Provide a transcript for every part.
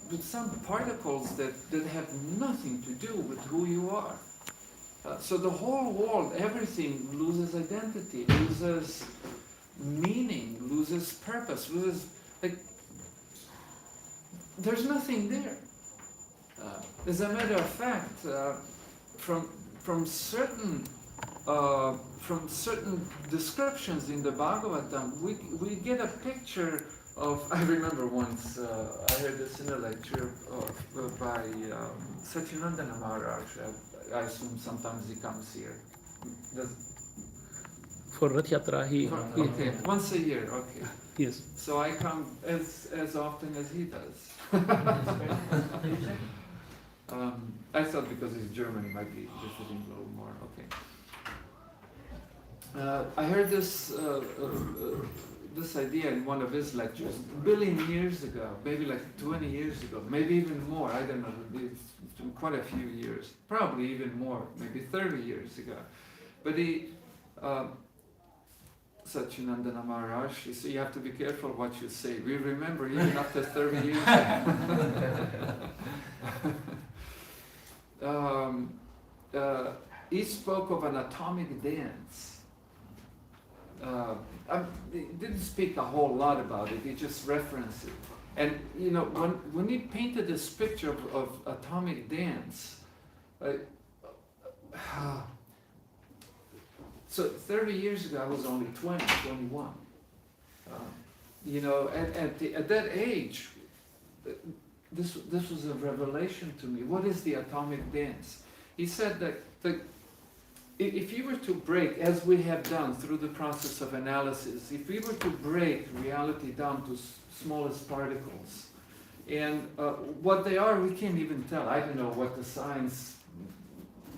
with some particles that have nothing to do with who you are. So the whole world, everything loses identity, loses meaning, loses purpose, loses, like, there's nothing there. As a matter of fact, from certain descriptions in the Bhagavatam, we get a picture of. I remember once I heard this in a lecture by Satyanandana Maharaj. I assume sometimes he comes here. For Rath Yatra, okay, once a year. Okay. Yes. So I come as often as he does. I thought because he's German, he might be visiting a little more. Okay. I heard this idea in one of his lectures a billion years ago, maybe like 20 years ago, maybe even more. I don't know. It's been quite a few years, probably even more, maybe 30 years ago. But he. Satyanandana Maharaj, he said, you have to be careful what you say. We remember even after 30 years. He spoke of an atomic dance. He didn't speak a whole lot about it, he just referenced it. And you know, when he painted this picture of atomic dance, so 30 years ago, I was only 20, 21. You know, at that age, this was a revelation to me. What is the atomic dance? He said that if you were to break, as we have done through the process of analysis, if we were to break reality down to smallest particles, and what they are, we can't even tell. I don't know what the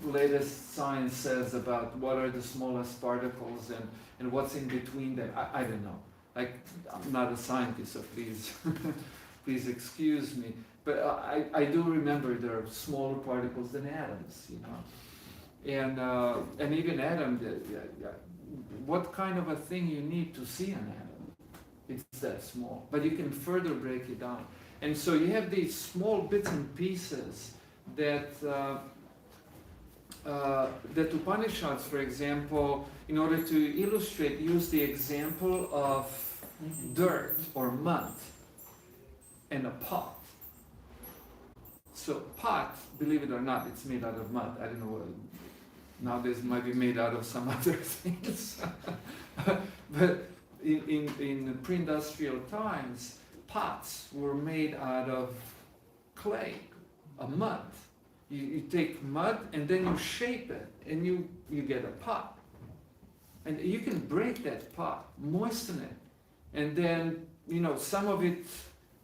latest science says about what are the smallest particles and what's in between them. I don't know. Like, I'm not a scientist, so please, please excuse me. But I do remember there are smaller particles than atoms, you know. And even atom, what kind of a thing you need to see an atom? It's that small. But you can further break it down. And so you have these small bits and pieces that Upanishads, for example, in order to illustrate, use the example of dirt or mud and a pot. So pot, believe it or not, it's made out of mud. I don't know what, nowadays it might be made out of some other things. But in pre-industrial times, pots were made out of clay, a mud. You take mud and then you shape it and you get a pot. And you can break that pot, moisten it, and then, you know, some of it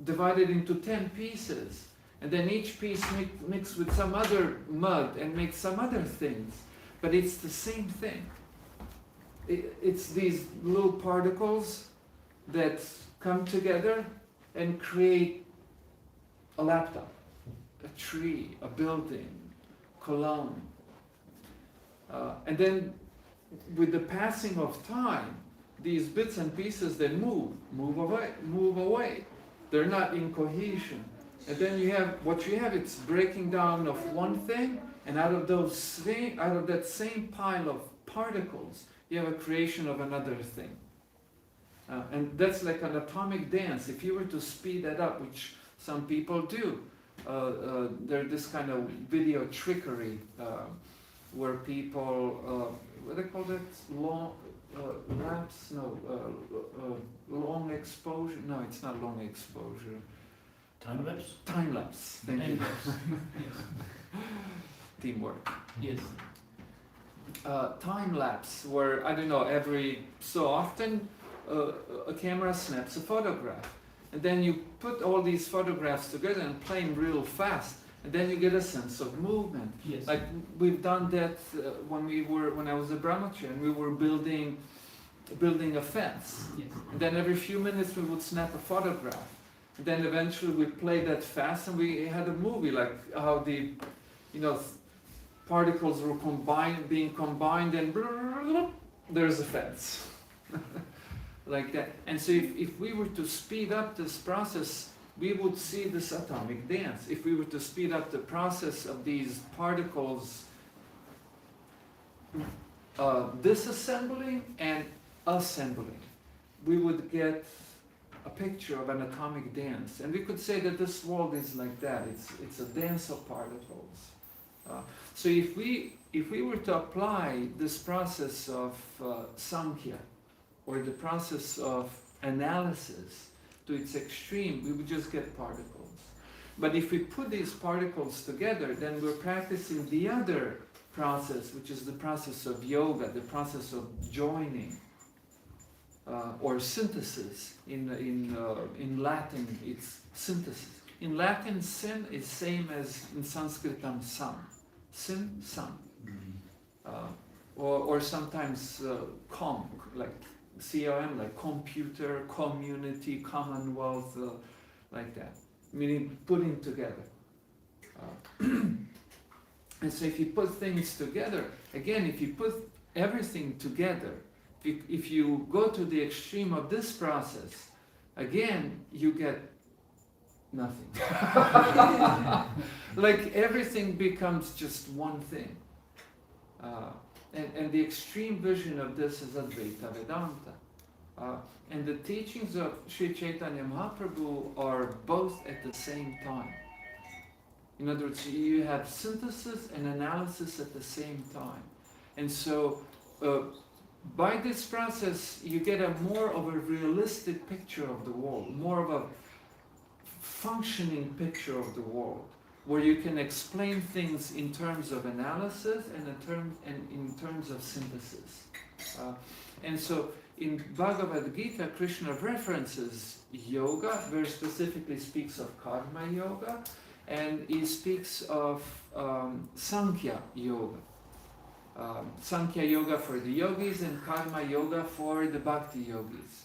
divided into 10 pieces. And then each piece mixed with some other mud and make some other things. But it's the same thing. It's these little particles that come together and create a laptop, a tree, a building, Cologne. And then with the passing of time, these bits and pieces then move away. They're not in cohesion. And then you have, what you have, it's breaking down of one thing, and out of that same pile of particles, you have a creation of another thing. And that's like an atomic dance. If you were to speed that up, which some people do, there's this kind of video trickery where people, what do they call that? Long exposure? No, it's not long exposure. Time lapse? Time lapse. Thank you. Teamwork. Yes. Time lapse, where, I don't know, every so often a camera snaps a photograph. And then you put all these photographs together and play them real fast. And then you get a sense of movement. Yes. Like we've done that when I was a brahmachari, and we were building a fence. Yes. And then every few minutes we would snap a photograph. And then eventually we played that fast, and we had a movie, like how the, you know, particles were being combined, and there's a fence. Like that. And so if we were to speed up this process, we would see this atomic dance. If we were to speed up the process of these particles disassembling and assembling, we would get a picture of an atomic dance. And we could say that this world is like that. It's a dance of particles. So if we were to apply this process of Sankhya, or the process of analysis to its extreme, we would just get particles. But if we put these particles together, then we're practicing the other process, which is the process of yoga, the process of joining, or synthesis. In Latin, it's synthesis. In Latin, sin is same as in Sanskritam sam. Sin, sam. Or sometimes like COM, like computer, community, commonwealth, like that. Meaning putting together. And so if you put things together, again, if you put everything together, if you go to the extreme of this process, again, you get nothing. Like everything becomes just one thing. And the extreme vision of this is Advaita Vedanta. And the teachings of Sri Chaitanya Mahaprabhu are both at the same time. In other words, you have synthesis and analysis at the same time. And so, by this process, you get a more of a realistic picture of the world, more of a functioning picture of the world, where you can explain things in terms of analysis and in terms of synthesis. And so, in Bhagavad Gita, Krishna references yoga, very specifically speaks of karma yoga, and he speaks of Sankhya yoga. Sankhya yoga for the yogis and karma yoga for the bhakti yogis.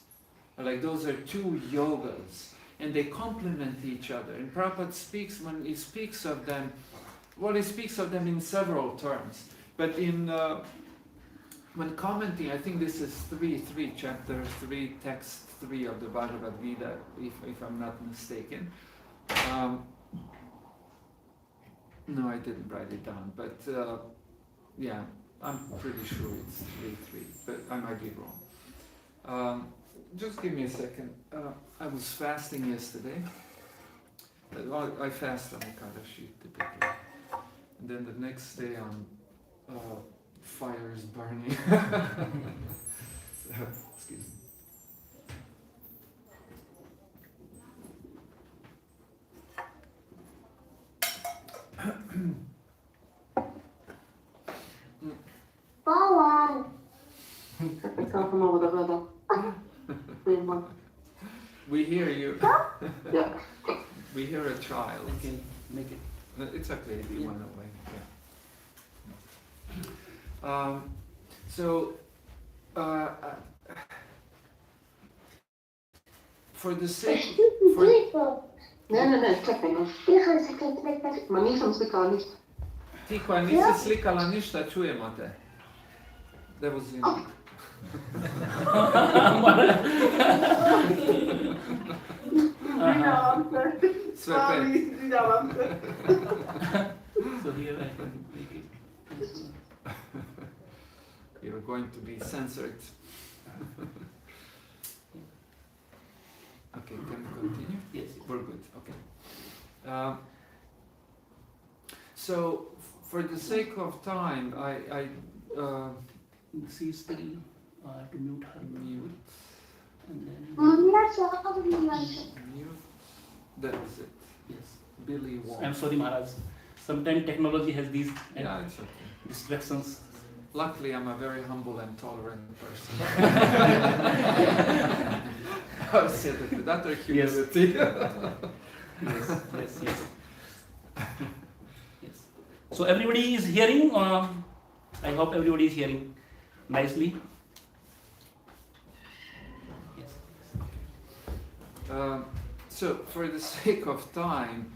Like those are two yogas, and they complement each other. And Prabhupada speaks, when he speaks of them, well, he speaks of them in several terms. But when commenting, I think this is 3.3, chapter 3, text 3 of the Bhagavad Gita, if I'm not mistaken. No, I didn't write it down, but yeah, I'm pretty sure it's 3.3, but I might be wrong. Just give me a second. I was fasting yesterday. I fast on Ekadashi typically. And then the next day fire is burning. Excuse me. We hear you. Yeah. We hear a child. I can make it. It's okay if you want to wait. Yeah. So, for the sake... Ne, čekaj, ma nisam slikala ništa. Ti koja nisi slikala ništa, čujemo te. That was you. Sve pet. So here I can make it. You're going to be censored. Okay, can we continue? Yes. We're good, okay. So, for the sake of time, I She's still to mute her. mute. And then, Mute. That is it. yes. Billy Wong. I'm sorry, Maharaj. Sometimes technology has these Yeah, it's okay. distractions. Luckily, I'm a very humble and tolerant person. I would say that are humility. Yes. Yes. So everybody is hearing. I hope everybody is hearing nicely. Yes. So, for the sake of time,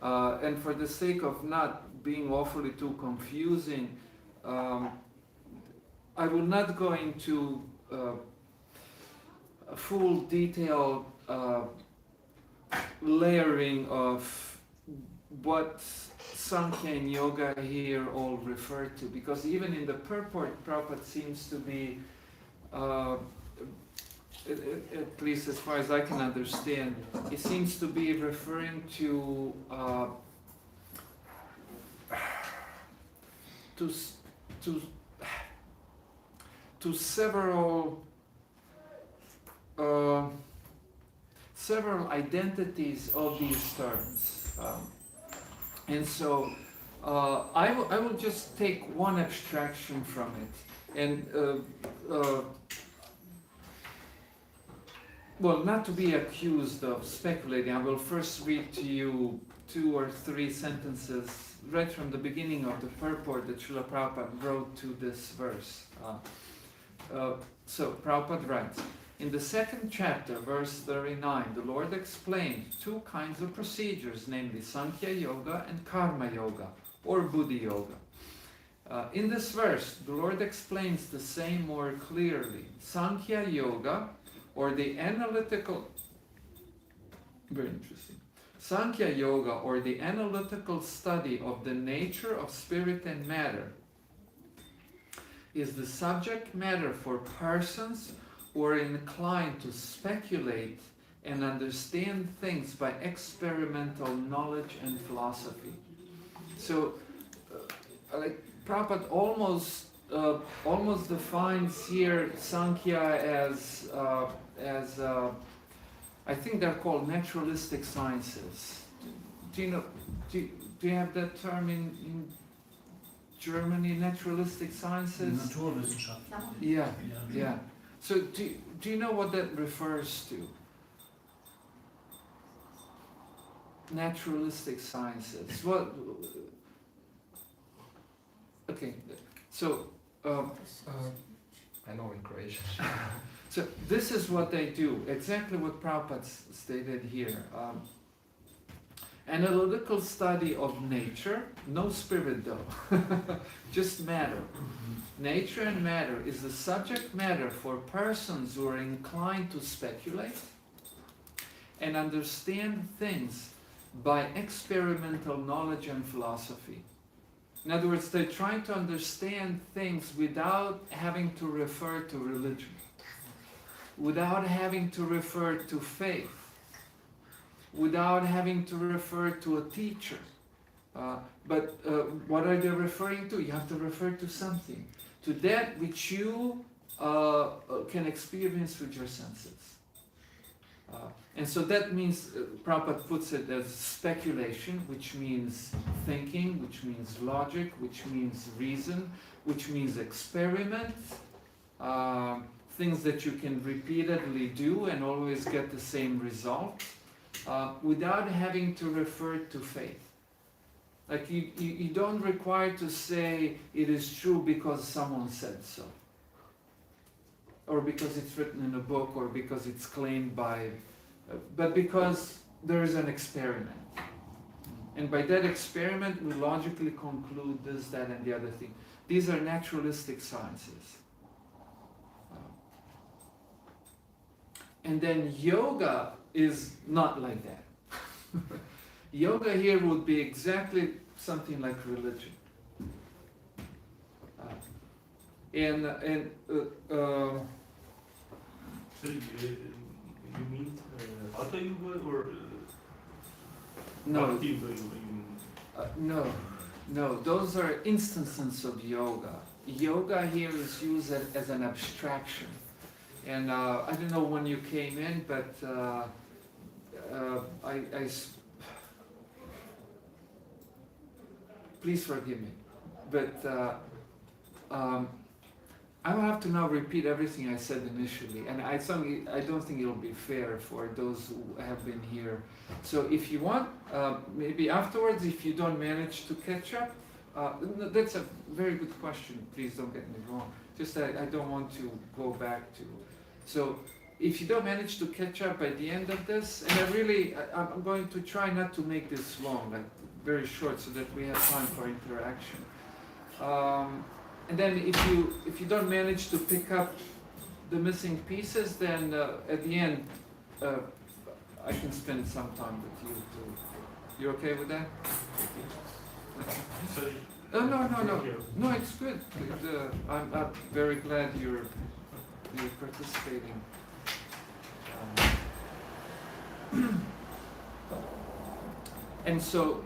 and for the sake of not being awfully too confusing, I will not go into a full detailed layering of what Sankhya and Yoga here all refer to, because even in the purport, Prabhupada seems to be, at least as far as I can understand, it seems to be referring to several several identities of these terms, and so I will just take one abstraction from it, and well, not to be accused of speculating, I will first read to you 2 or 3 sentences right from the beginning of the purport that Srila Prabhupada wrote to this verse. So Prabhupada writes, in the 2nd chapter, verse 39, the Lord explained 2 kinds of procedures, namely Sankhya Yoga and Karma Yoga, or Buddhi Yoga. In this verse, the Lord explains the same more clearly. Sankhya Yoga, or the analytical, very interesting, Sankhya Yoga, or the analytical study of the nature of spirit and matter, is the subject matter for persons who are inclined to speculate and understand things by experimental knowledge and philosophy. So, like Prabhupada almost defines here Sankhya as I think they're called naturalistic sciences. Do you know? Do you have that term in Germany? Naturalistic sciences. Naturwissenschaft. Yeah. So do you know what that refers to? Naturalistic sciences. What? Okay. So. I know in Croatian. So this is what they do, exactly what Prabhupada stated here. Analytical study of nature, no spirit though, just matter. Nature and matter is the subject matter for persons who are inclined to speculate and understand things by experimental knowledge and philosophy. In other words, they're trying to understand things without having to refer to religion, without having to refer to faith, without having to refer to a teacher. But what are they referring to? You have to refer to something, to that which you can experience with your senses. And so that means, Prabhupada puts it as speculation, which means thinking, which means logic, which means reason, which means experiment, things that you can repeatedly do and always get the same result, without having to refer to faith. Like you don't require to say it is true because someone said so, or because it's written in a book, or because it's claimed by, but because there is an experiment. And by that experiment, we logically conclude this, that, and the other thing. These are naturalistic sciences. And then yoga is not like that. Yoga here would be exactly something like religion. Sorry, you mean Hatha Yoga or No, Bhakti Yoga? no, those are instances of yoga. Yoga here is used as an abstraction. And I don't know when you came in, but please forgive me. But I will have to now repeat everything I said initially, and I don't think it'll be fair for those who have been here. So if you want, maybe afterwards, if you don't manage to catch up, that's a very good question, please don't get me wrong. Just that I don't want to go back to. So if you don't manage to catch up by the end of this, and I'm going to try not to make this long, like very short, so that we have time for interaction. And then if you don't manage to pick up the missing pieces, then at the end I can spend some time with you too. You okay with that? Sorry. No, it's good. I'm very glad you're participating. And so,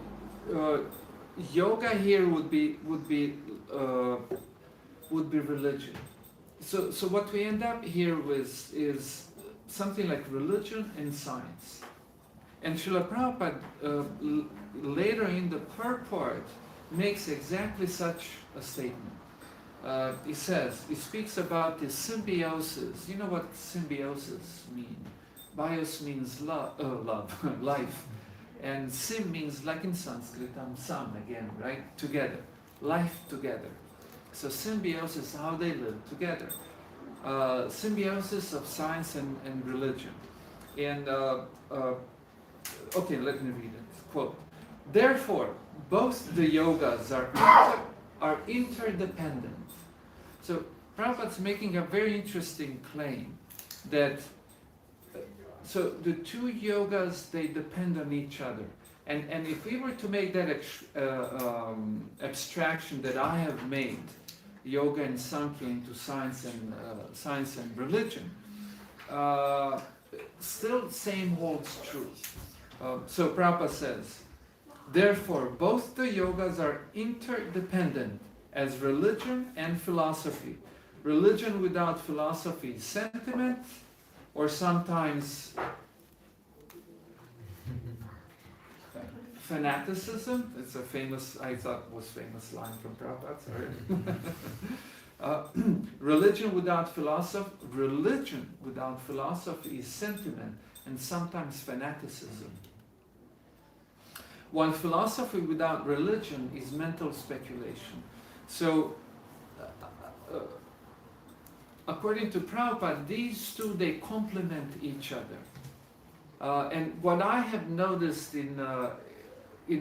yoga here would be religion. So what we end up here with is something like religion and science. And Srila Prabhupada later in the purport makes exactly such a statement. He speaks about the symbiosis. You know what symbiosis means? Bios means love, life. And sim means, like in Sanskrit, sam again, right? Together. Life together. So symbiosis, how they live together. Symbiosis of science and religion. And, okay, let me read it. Quote, therefore, both the yogas are interdependent. So Prabhupada's making a very interesting claim that so the two yogas, they depend on each other. And if we were to make that abstraction that I have made, yoga and Sankhya into science and religion, still same holds true. So Prabhupada says, therefore both the yogas are interdependent as religion and philosophy. Religion without philosophy is sentiment, or sometimes fanaticism. It's a famous, I thought was famous line from Prabhupada, sorry. Religion without philosophy is sentiment and sometimes fanaticism. While philosophy without religion is mental speculation. So, according to Prabhupada, these two, they complement each other. And what I have noticed in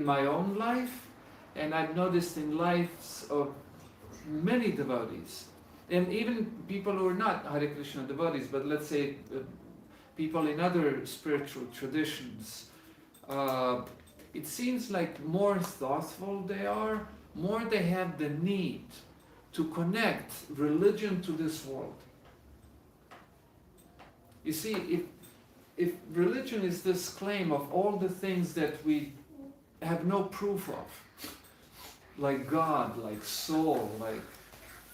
my own life, and I've noticed in lives of many devotees, and even people who are not Hare Krishna devotees, but let's say people in other spiritual traditions, it seems like more thoughtful they are, more they have the need to connect religion to this world. You see, if religion is this claim of all the things that we have no proof of, like God, like soul, like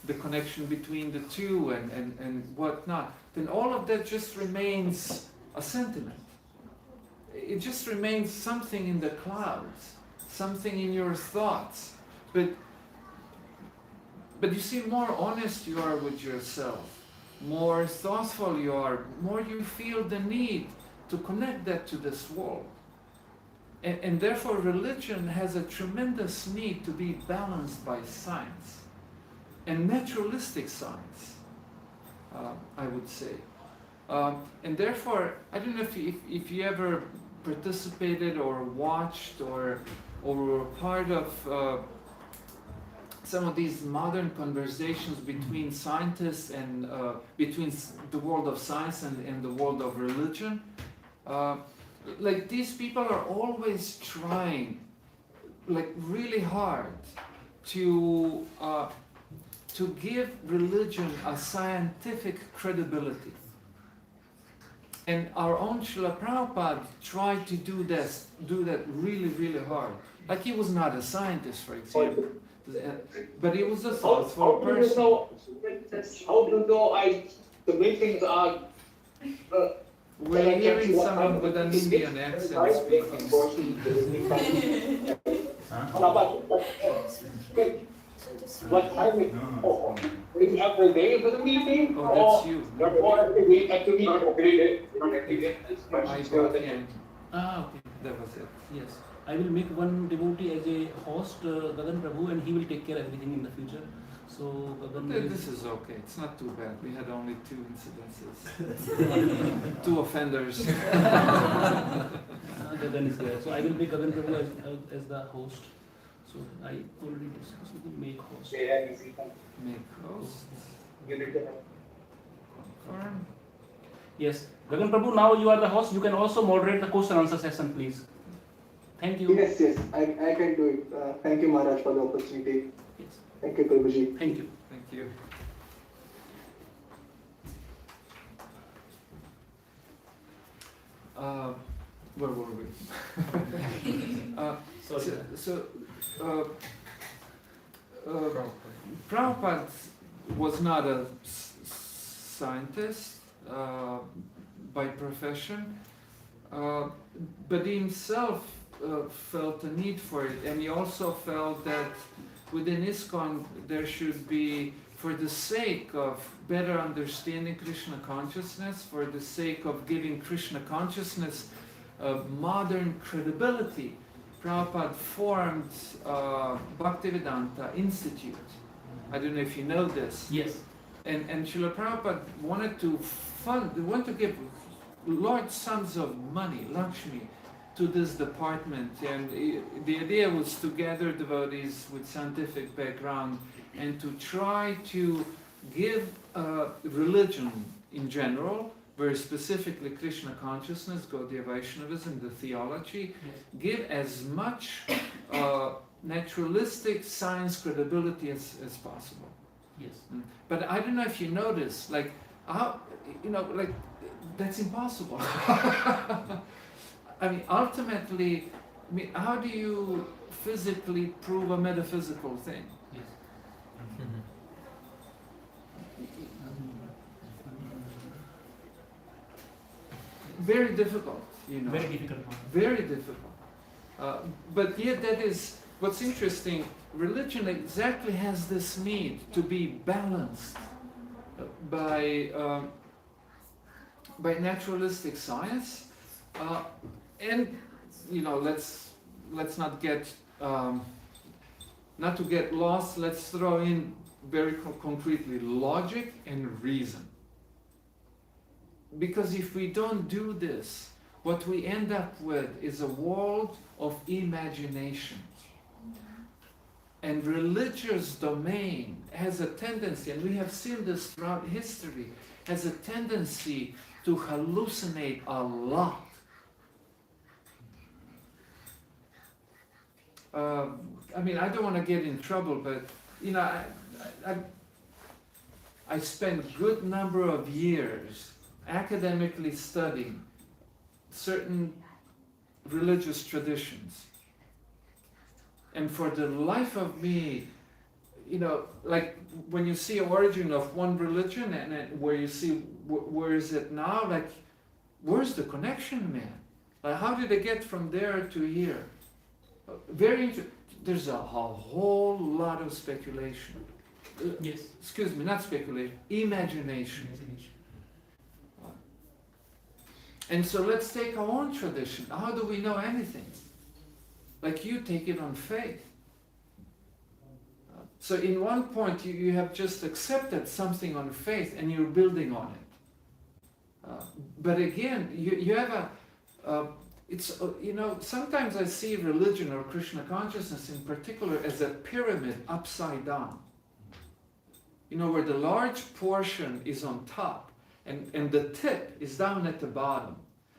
the connection between the two and whatnot, then all of that just remains a sentiment. It just remains something in the clouds, something in your thoughts. But you see, more honest you are with yourself, more thoughtful you are, more you feel the need to connect that to this world. And therefore religion has a tremendous need to be balanced by science, and naturalistic science, I would say. And therefore, I don't know if you ever participated or watched or were part of some of these modern conversations between scientists and between the world of science and the world of religion. Like these people are always trying, like really hard, to give religion a scientific credibility. And our own Srila Prabhupada tried to do that really, really hard. Like he was not a scientist, for example, but he was a thoughtful person. How do you know the meetings are... We're hearing someone with an Indian accent speaking. What time is it? Every day for the meeting? Oh, that's you. Or every week, every day? I can. Okay. That was it. Yes. I will make one devotee as a host, Gagan Prabhu, and he will take care of everything in the future. So Gagan will... This is okay. It's not too bad. We had only 2 incidences. 2 offenders. Gagan is there. So I will make Gagan Prabhu as the host. So I already discussed with him, make host. Make host. Confirm. Yes. Gagan Prabhu, now you are the host. You can also moderate the question answer session, please. Thank you. Yes, I can do it. Thank you, Maharaj, for the opportunity. Yes. Thank you, Prabhuji. Thank you. Thank you. Where were we? Prabhupada was not a scientist by profession, but he himself felt a need for it, and he also felt that within ISKCON there should be, for the sake of better understanding Krishna consciousness, for the sake of giving Krishna consciousness modern credibility, Prabhupada formed Bhaktivedanta Institute. I don't know if you know this. Yes. And Srila Prabhupada wanted to give large sums of money, Lakshmi, to this department. And the idea was to gather devotees with scientific background and to try to give religion in general, very specifically Krishna consciousness, Gaudiya Vaishnavism, the theology, Yes. give as much naturalistic science credibility as possible. Yes. But I don't know if you notice, like, how, like, that's impossible. I mean, ultimately, how do you physically prove a metaphysical thing? Yes. Very difficult, Very difficult one. Very difficult. But yet that is, what's interesting, religion exactly has this need to be balanced by naturalistic science, and let's not get not to get lost. Let's throw in very concretely logic and reason. Because if we don't do this, what we end up with is a world of imagination. And religious domain has a tendency, and we have seen this throughout history, has a tendency to hallucinate a lot. I don't want to get in trouble, but I spent a good number of years academically studying certain religious traditions. And for the life of me, like when you see origin of one religion and where you see where is it now, like where's the connection, man? Like how did they get from there to here? There's a whole lot of speculation. Yes. Excuse me, not speculation, imagination. And so let's take our own tradition. How do we know anything? Like you take it on faith. So in one point you have just accepted something on faith and you're building on it. But again, you have sometimes I see religion or Krishna consciousness in particular as a pyramid upside down. Where the large portion is on top and the tip is down at the bottom.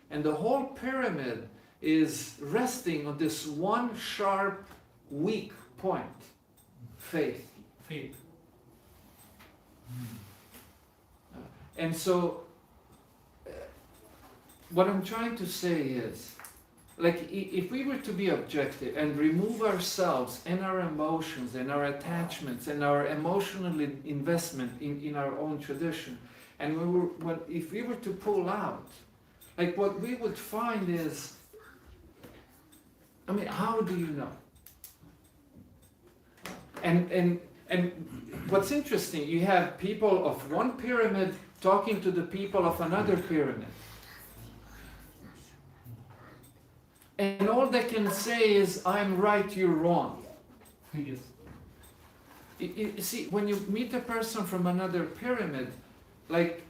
And the whole pyramid is resting on this one sharp, weak point. Faith. Faith. And so, what I'm trying to say is, like, if we were to be objective and remove ourselves and our emotions and our attachments and our emotional investment in our own tradition, and if we were to pull out, like what we would find is, how do you know? And what's interesting, you have people of one pyramid talking to the people of another pyramid. And all they can say is, I'm right, you're wrong. Yes. You see, when you meet a person from another pyramid, like,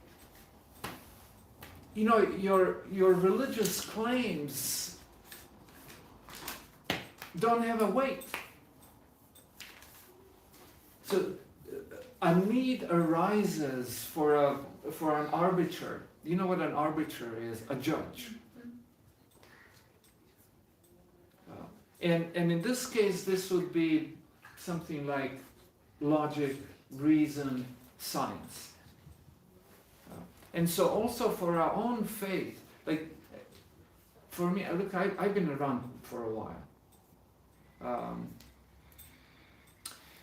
your religious claims don't have a weight. So a need arises for an arbiter, you know what an arbiter is? A judge. And in this case, this would be something like logic, reason, science. And so also for our own faith, like for me, look, I've been around for a while.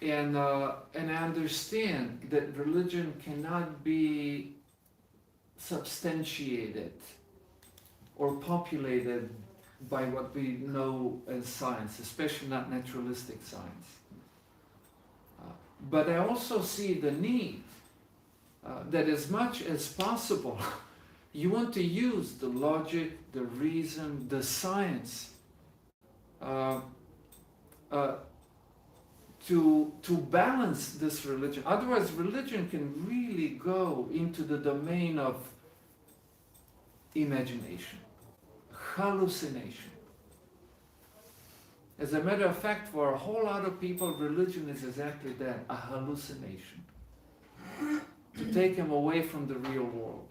And I understand that religion cannot be substantiated or populated by what we know as science, especially not naturalistic science. But I also see the need that as much as possible, you want to use the logic, the reason, the science to balance this religion. Otherwise, religion can really go into the domain of imagination, hallucination. As a matter of fact, for a whole lot of people, religion is exactly that, a hallucination. To take them away from the real world.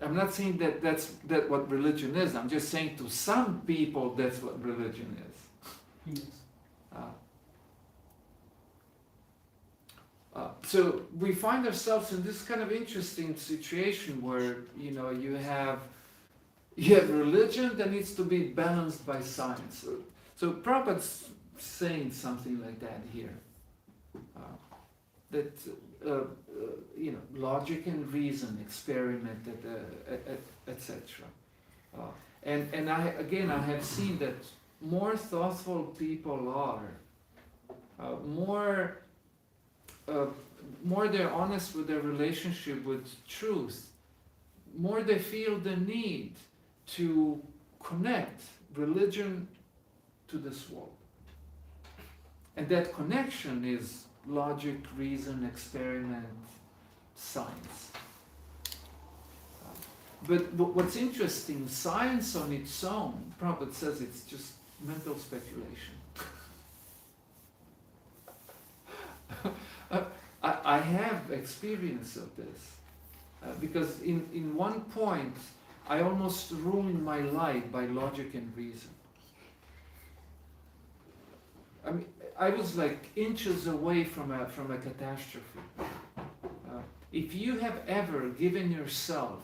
I'm not saying that that's what religion is. I'm just saying to some people that's what religion is. Yes. So we find ourselves in this kind of interesting situation where you have religion that needs to be balanced by science. So Prabhupada's saying something like that here. That logic and reason, experiment, etc. And I have seen that more thoughtful people are, more they're honest with their relationship with truth, more they feel the need to connect religion to this world. And that connection is logic, reason, experiment, science. But what's interesting, science on its own, Prabhupada says it's just mental speculation. I have experience of this because in one point I almost ruined my life by logic and reason. I mean, I was like inches away from a catastrophe. If you have ever given yourself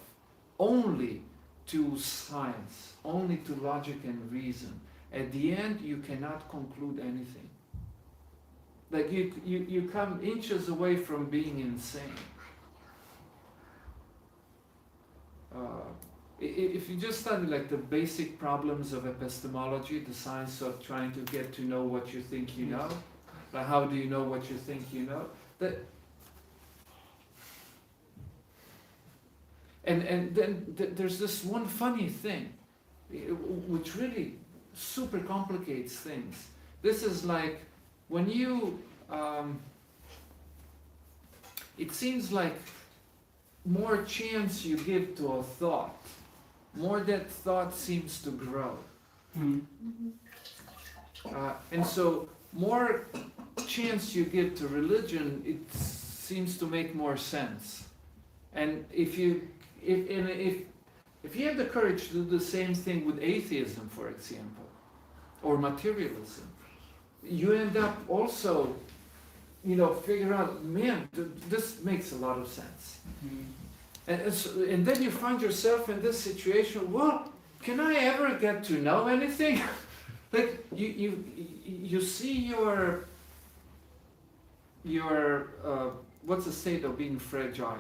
only to science, only to logic and reason, at the end you cannot conclude anything. Like you come inches away from being insane. If you just study like the basic problems of epistemology, the science of trying to get to know what you think you know, like how do you know what you think you know? And then there's this one funny thing, which really super complicates things. This is like when you, it seems like more chance you give to a thought, more that thought seems to grow. And so more chance you give to religion, it seems to make more sense. And if you have the courage to do the same thing with atheism, for example, or materialism, you end up also, figure out, man, this makes a lot of sense. And then you find yourself in this situation, well, can I ever get to know anything? Like you see your what's the state of being fragile,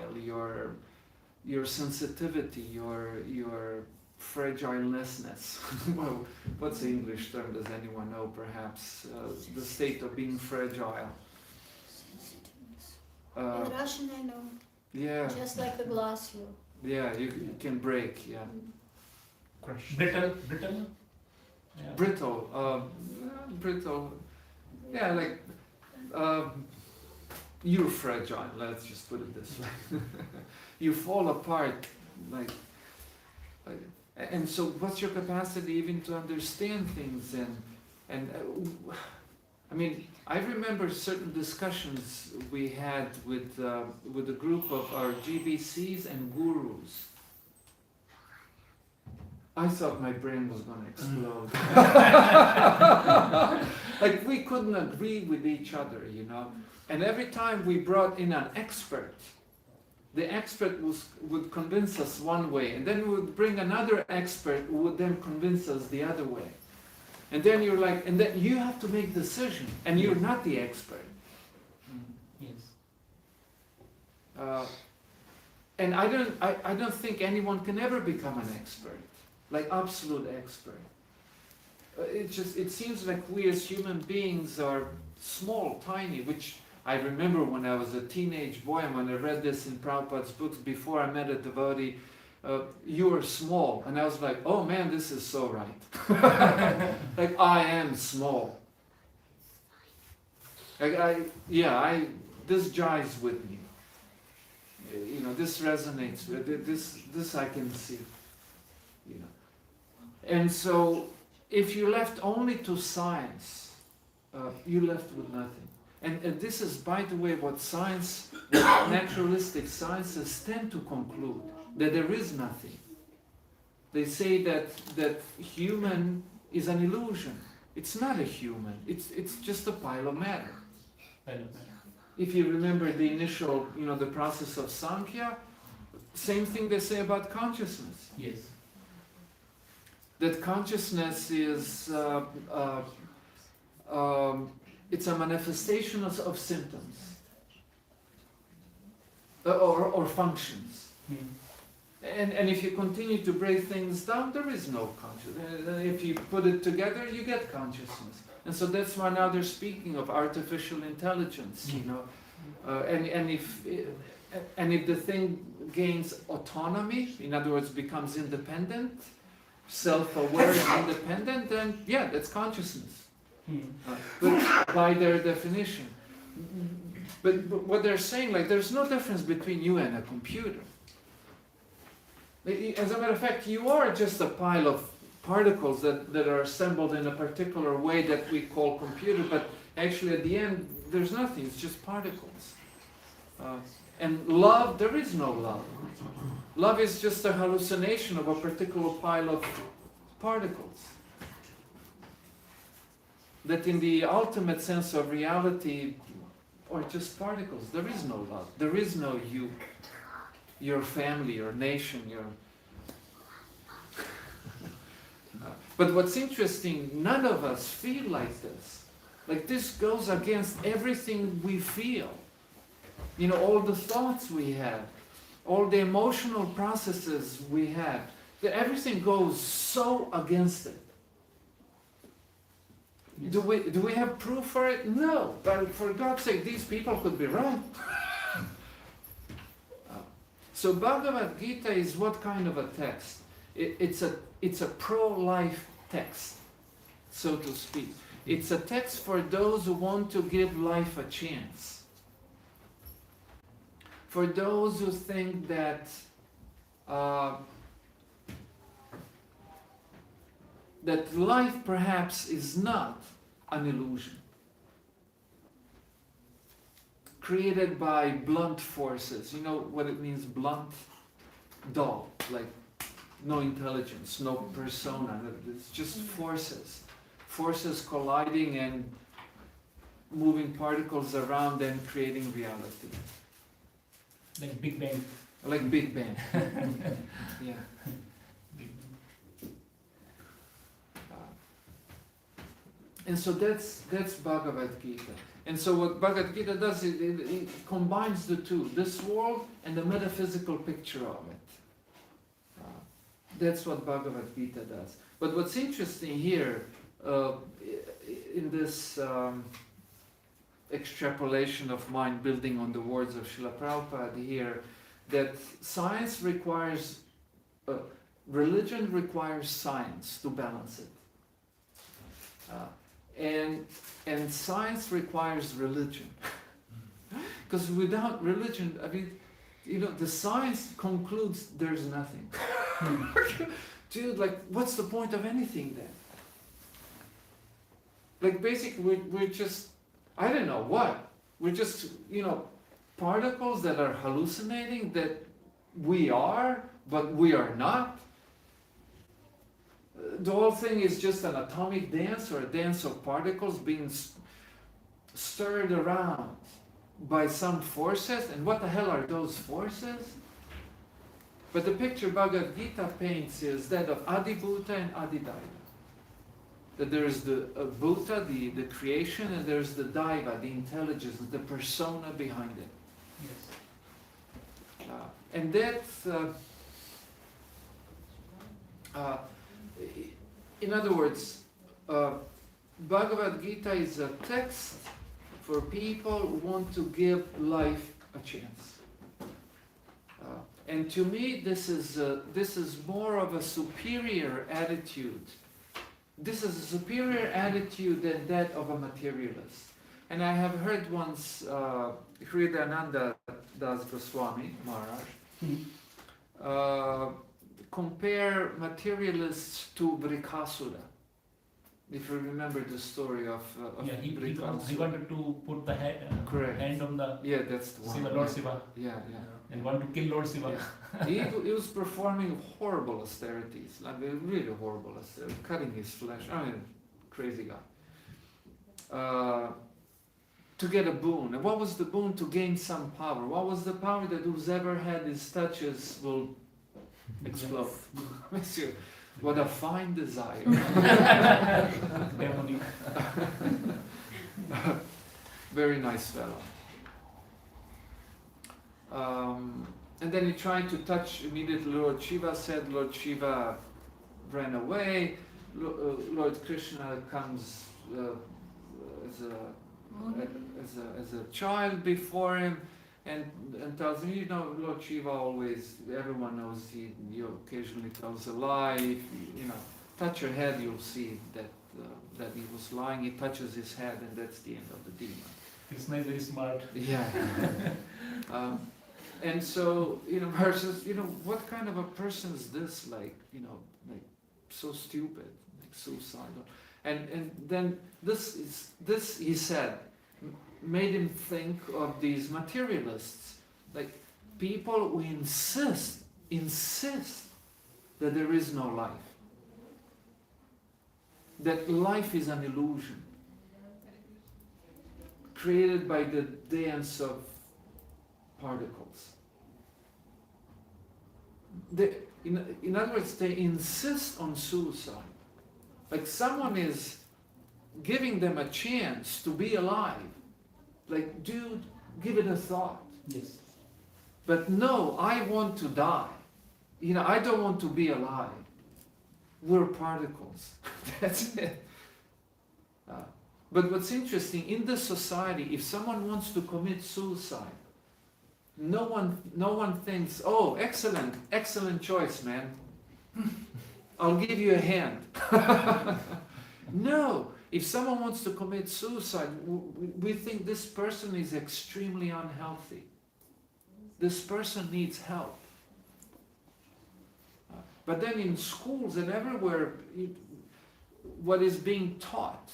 your sensitivity, your fragileness. Well, what's the English term? Does anyone know? Perhaps the state of being fragile. In Russian, I know. Yeah. Just like the glass, Yeah, you can break. Yeah. Brittle. Yeah. Brittle. Yeah, like you're fragile. Let's just put it this way. You fall apart, like. And so, what's your capacity even to understand things? And I mean, I remember certain discussions we had with a group of our GBCs and gurus. I thought my brain was going to explode. Like we couldn't agree with each other, you know. And every time we brought in an expert, the expert would convince us one way, and then we would bring another expert who would then convince us the other way. And then you're like, and then you have to make a decision, and you're not the expert. Yes. And I don't think anyone can ever become an expert, like absolute expert. It seems like we as human beings are small, tiny, which I remember when I was a teenage boy, and when I read this in Prabhupada's books before I met a devotee, you are small. And I was like, oh man, this is so right. Like, I am small. Like, this jives with me. You know, this resonates with it. This I can see. You know. And so, if you left only to science, you left with nothing. And this is, by the way, what naturalistic sciences tend to conclude, that there is nothing. They say that human is an illusion. It's not a human. It's just a pile of matter. If you remember the initial, the process of Sankhya, same thing they say about consciousness. Yes. That consciousness is it's a manifestation of symptoms or functions. And if you continue to break things down, there is no consciousness. If you put it together, you get consciousness. And so that's why now they're speaking of artificial intelligence, and if the thing gains autonomy, in other words, becomes independent, self-aware and independent, then yeah, that's consciousness. But by their definition. But what they're saying, like, there's no difference between you and a computer. As a matter of fact, you are just a pile of particles that are assembled in a particular way that we call computer, but actually at the end, there's nothing, it's just particles. And love, there is no love. Love is just a hallucination of a particular pile of particles. That in the ultimate sense of reality are just particles. There is no love. There is no you, your family, your nation, your... But what's interesting, none of us feel like this. Like, this goes against everything we feel. All the thoughts we have, all the emotional processes we have, everything goes so against it. Do we have proof for it? No, but for God's sake, these people could be wrong. So Bhagavad Gita is what kind of a text? It's a pro-life text, so to speak. It's a text for those who want to give life a chance. For those who think that that life perhaps is not an illusion created by blunt forces. You know what it means, blunt? Dull, like no intelligence, no persona. It's just forces. Forces colliding and moving particles around and creating reality. Like Big Bang. Like Big Bang. Yeah. And so that's Bhagavad Gita. And so what Bhagavad Gita does, it combines the two, this world and the metaphysical picture of it. That's what Bhagavad Gita does. But what's interesting here, in this extrapolation of mind, building on the words of Srila Prabhupada here, that science requires, religion requires science to balance it. And science requires religion. Because without religion, I mean, the science concludes there's nothing. Dude, like, what's the point of anything then? Like basically we're just, I don't know what, we're just, particles that are hallucinating that we are, but we are not. The whole thing is just an atomic dance or a dance of particles being stirred around by some forces, and what the hell are those forces? But the picture Bhagavad Gita paints is that of Adibhuta and Adidaiva. That there is the Bhuta, the creation, and there's the Daiva, the intelligence, the persona behind it. Yes. And that's, in other words, Bhagavad Gita is a text for people who want to give life a chance. And to me, this is more of a superior attitude. This is a superior attitude than that of a materialist. And I have heard once Anand Das Goswami Maharaj compare materialists to Brikasura. If you remember the story of He Brikasura. wanted to put the Correct. hand on the Yeah, that's the one. Shiva, Lord Shiva, Yeah. and want to kill Lord Shiva. Yeah. He was performing horrible austerities, like really horrible austerities, cutting his flesh. I mean, crazy guy. To get a boon. And what was the boon? To gain some power. What was the power? That who's ever had his touches will explode. Monsieur, what a fine desire. Very nice fellow. And then he tried to touch immediately Lord Shiva, said Lord Shiva ran away. Lord Krishna comes as a child before him and tells him, Lord Shiva always, everyone knows he occasionally tells a lie. If you touch your head, you'll see that he was lying. He touches his head, and that's the end of the demon. Krishna is very smart. Yeah. And so, Maharaj says, what kind of a person is this? Like so stupid, like suicidal. And then this he said, made him think of these materialists, like people who insist that there is no life, that life is an illusion created by the dance of particles. In other words, they insist on suicide. Like someone is giving them a chance to be alive. Like, dude, give it a thought. Yes. But no, I want to die. I don't want to be alive. We're particles. That's it. But what's interesting, in this society, if someone wants to commit suicide, no one thinks, oh, excellent choice, man. I'll give you a hand. No, if someone wants to commit suicide, we think this person is extremely unhealthy. This person needs help. But then in schools and everywhere, what is being taught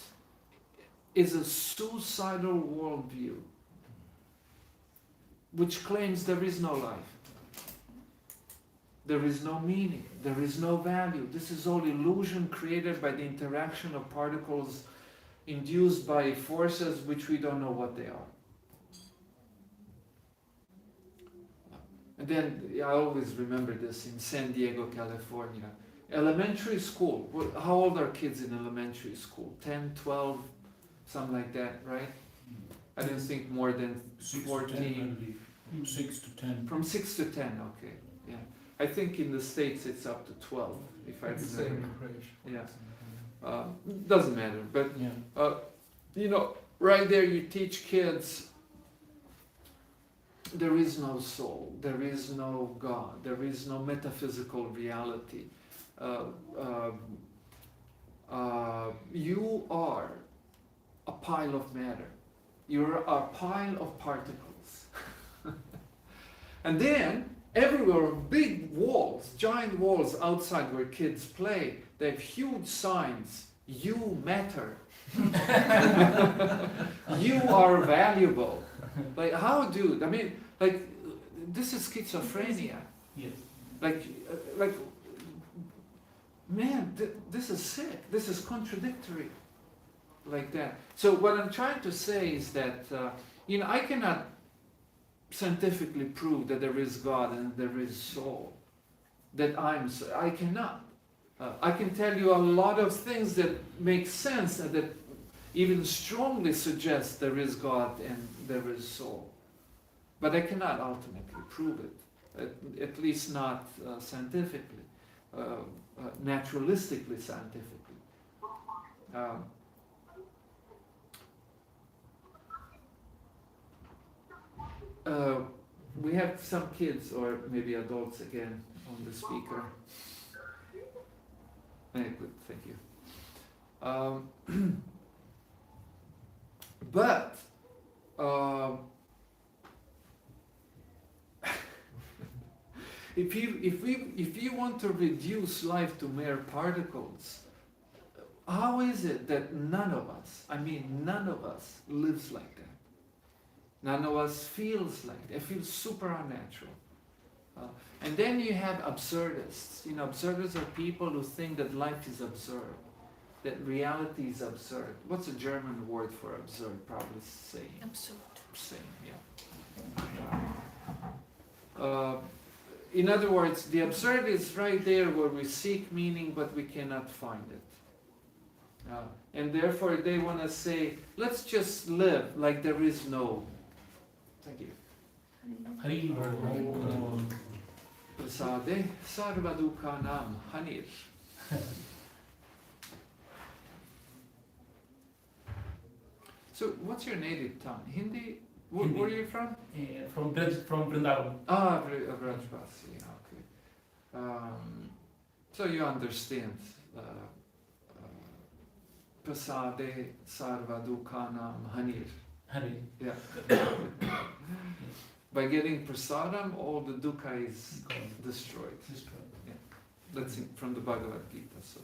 is a suicidal worldview, which claims there is no life. There is no meaning. There is no value. This is all illusion created by the interaction of particles induced by forces which we don't know what they are. And then I always remember this in San Diego, California. Elementary school. How old are kids in elementary school? 10, 12, something like that, right? I didn't think more than 14. 6 to 10. From 6 to 10, okay. Yeah. I think in the States it's up to 12, if I remember. Yeah. Doesn't matter, but right there you teach kids there is no soul, there is no God, there is no metaphysical reality. You are a pile of matter. You're a pile of particles. And then everywhere, big walls, giant walls outside where kids play, they have huge signs, you matter. You are valuable. Like, how, dude? I mean, like, this is schizophrenia. Yes. Like, man, this is sick. This is contradictory. Like that. So what I'm trying to say is that, I cannot scientifically prove that there is God and there is soul. I cannot. I can tell you a lot of things that make sense and that even strongly suggest there is God and there is soul. But I cannot ultimately prove it, at least not scientifically, naturalistically scientifically. We have some kids or maybe adults again on the speaker. Good, thank you. But if you want to reduce life to mere particles, how is it that none of us lives like that? None of us feels like that. It feels super unnatural. And then you have absurdists. Absurdists are people who think that life is absurd, that reality is absurd. What's a German word for absurd? Probably sane. Absurd. Sane, yeah. In other words, the absurd is right there where we seek meaning but we cannot find it. And therefore they want to say, let's just live like there is no. Thank you. Hari Prasade sarvadukhanam hanir. So, what's your native tongue? Hindi? Where are you from? From Vrindavan. Vrajbasi, okay. So you understand. Prasade sarvadukhanam hanir. Hari. Yeah. By getting prasadam, all the dukkha is destroyed. Yeah. That's from the Bhagavad Gita. So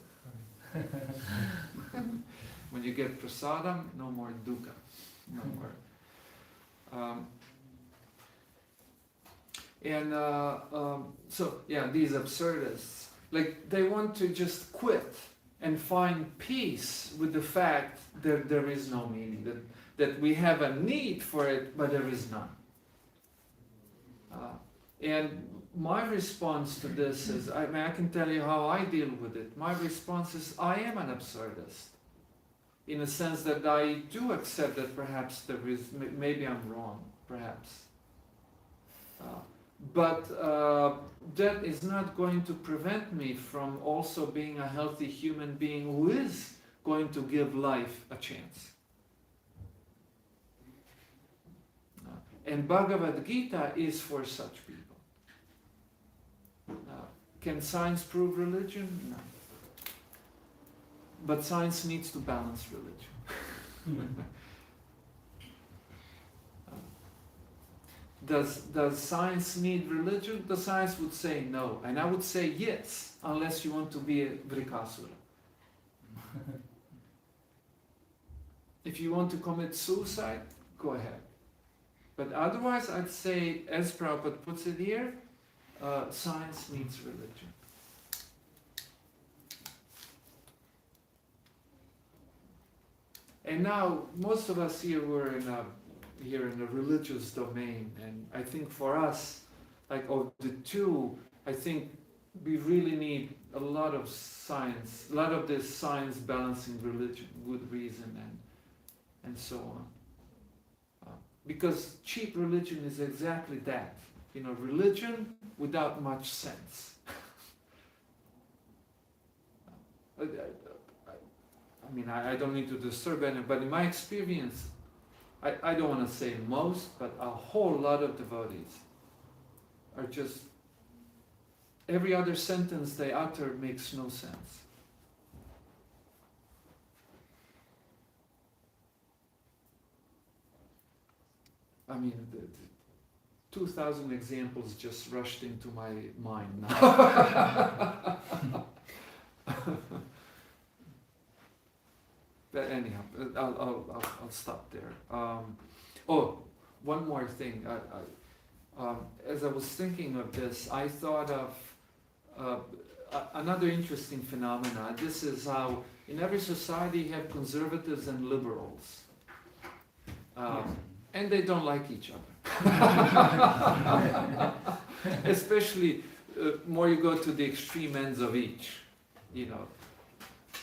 when you get prasadam, no more dukkha, no more. So yeah, these absurdists, like they want to just quit and find peace with the fact that there is no meaning, that we have a need for it, but there is none. And my response to this is, I can tell you how I deal with it. My response is, I am an absurdist, in a sense that I do accept that perhaps there is, maybe I'm wrong, perhaps. But that is not going to prevent me from also being a healthy human being who is going to give life a chance. And Bhagavad Gita is for such people. Can science prove religion? No. But science needs to balance religion. Does science need religion? The science would say no. And I would say yes, unless you want to be a Vrikasura. If you want to commit suicide, go ahead. But otherwise, I'd say, as Prabhupada puts it here, science needs religion. And now, most of us here were in a religious domain, and I think for us, like of the two, I think we really need a lot of science, a lot of this science balancing religion, good reason, and so on. Because cheap religion is exactly that. Religion without much sense. I don't need to disturb anyone, but in my experience, I don't want to say most, but a whole lot of devotees are just, every other sentence they utter makes no sense. The 2,000 examples just rushed into my mind now. But anyhow, I'll stop there. One more thing. As I was thinking of this, I thought of another interesting phenomena. This is how in every society you have conservatives and liberals. And they don't like each other. Especially more you go to the extreme ends of each, you know.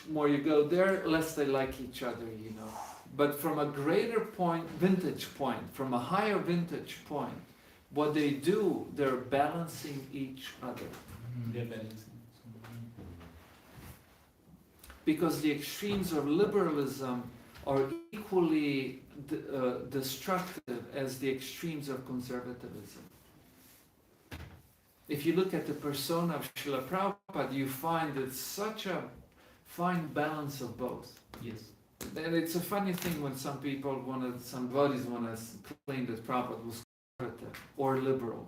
More you go there, less they like each other, you know. But from a greater point, vintage point, from a higher vintage point, what they do, they're balancing each other. They're balancing. Because the extremes of liberalism are equally destructive as the extremes of conservatism. If you look at the persona of Srila Prabhupada, you find it's such a fine balance of both. Yes. And it's a funny thing when some people some devotees want to claim that Prabhupada was conservative or liberal.